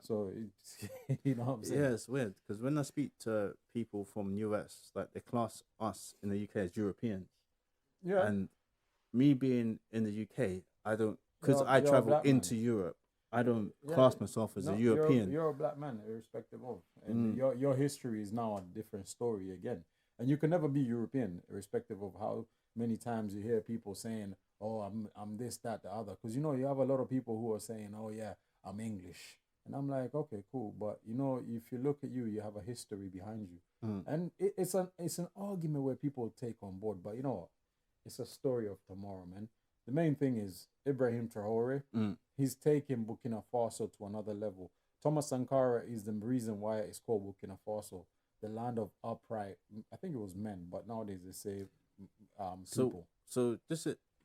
So it's, you know what I'm saying? Yeah, it's weird because when I speak to people from US, like they class us in the UK as Europeans, Yeah, and me being in the UK, I don't because I you're a travel black man. into Europe. I don't Yeah, class myself as a no, European. you're a black man, irrespective of, and Mm, your history is now a different story again, and you can never be European, irrespective of how many times you hear people saying, "Oh, I'm this, that, the other," because you have a lot of people who are saying, "Oh yeah, I'm English," and I'm like, okay, cool, but if you look at you, you have a history behind you, mm, and it's an argument where people take on board, but you know what? It's a story of tomorrow, man. The main thing is Ibrahim Traore. mm. He's taken Burkina Faso to another level. Thomas Sankara is the reason why it's called Burkina Faso, the land of upright. I think it was men, but nowadays they say So people.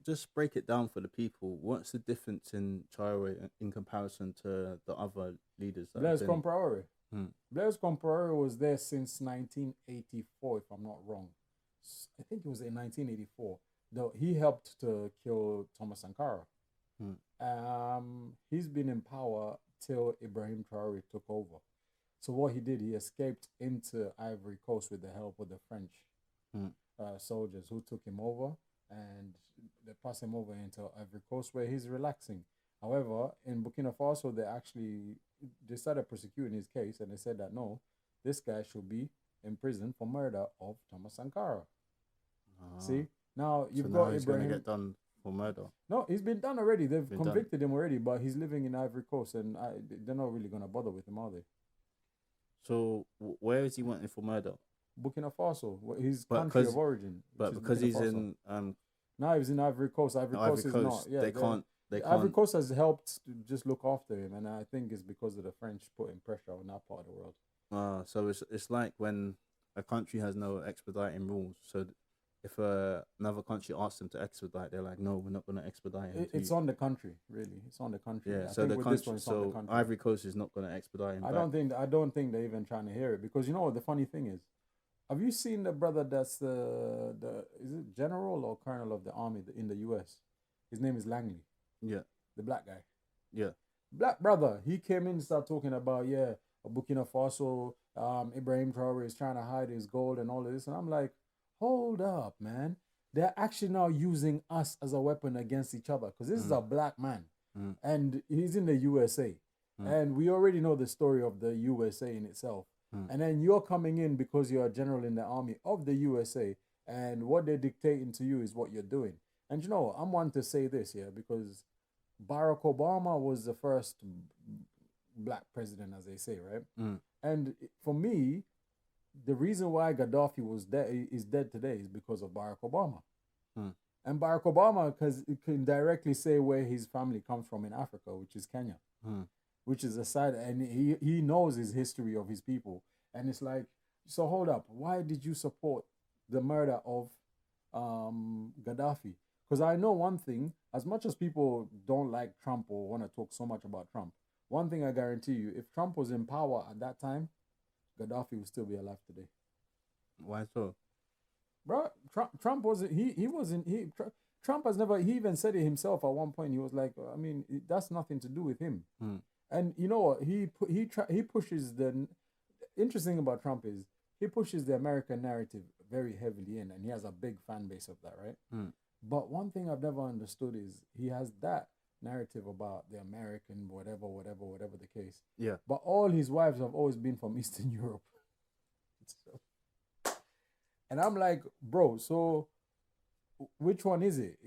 just break it down for the people. What's the difference in Traore in comparison to the other leaders that have Blaise been? Comperori. Mm, Blaise Comperori was there since 1984, if I'm not wrong. I think it was in 1984. Though he helped to kill Thomas Sankara. mm, He's been in power till Ibrahim Traore took over. So what he did, he escaped into Ivory Coast with the help of the French mm. soldiers who took him over, and they passed him over into Ivory Coast where he's relaxing. However, in Burkina Faso, they started prosecuting his case, and they said that no, this guy should be in prison for murder of Thomas Sankara. Ah, See, now so you've now got he's gonna Ibrahim. get done for murder. No, he's been done already. They've Been done. convicted him already, but he's living in Ivory Coast, and they're not really gonna bother with him, are they? So where is he wanted for murder? Burkina Faso, his But country because of origin, which but is because Burkina he's Faso. in Now he's in Ivory Coast. Ivory Ivory Coast is not. Coast, Yeah, they Ivory can't. Coast has helped to just look after him, and I think it's because of the French putting pressure on that part of the world. So it's like when a country has no extraditing rules. So if another country asks them to extradite, they're like, no, we're not going to extradite him to It's you. on the country, really. It's on the country. Yeah. I So think the with this country, one, it's on the so country. Ivory Coast is not going to extradite him I back. don't think they're even trying to hear it, because you know what the funny thing is. Have you seen the brother that's the is it general or colonel of the army in the U.S.? His name is Langley, Yeah. the black guy. Yeah. Black brother. He came in and started talking about Burkina Faso. Ibrahim Traore is trying to hide his gold and all of this, and I'm like, hold up, man. They're actually now using us as a weapon against each other, because this is Mm, a black man, mm, and he's in the USA, mm, and we already know the story of the USA in itself. mm. And then you're coming in because you're a general in the army of the USA, and what they're dictating to you is what you're doing. And I'm one to say this here, because Barack Obama was the first black president, as they say, right? Mm. And for me, the reason why Gaddafi is dead today is because of Barack Obama. Mm. And Barack Obama, because it can directly say where his family comes from in Africa, which is Kenya, Mm. which is a side, and he knows his history of his people. And it's like, so hold up, why did you support the murder of Gaddafi? Because I know one thing, as much as people don't like Trump or want to talk so much about Trump, one thing I guarantee you, if Trump was in power at that time, Gaddafi would still be alive today. Why so? Bro, Trump wasn't, he wasn't, Trump has never, he even said it himself at one point. He was like, I mean, that's nothing to do with him. Mm. And you know what? He pushes the interesting about Trump is he pushes the American narrative very heavily in, and he has a big fan base of that, right? Mm. But one thing I've never understood is he has that narrative about the American whatever the case. Yeah. But all his wives have always been from Eastern Europe. So, and I'm like, bro, so which one is it?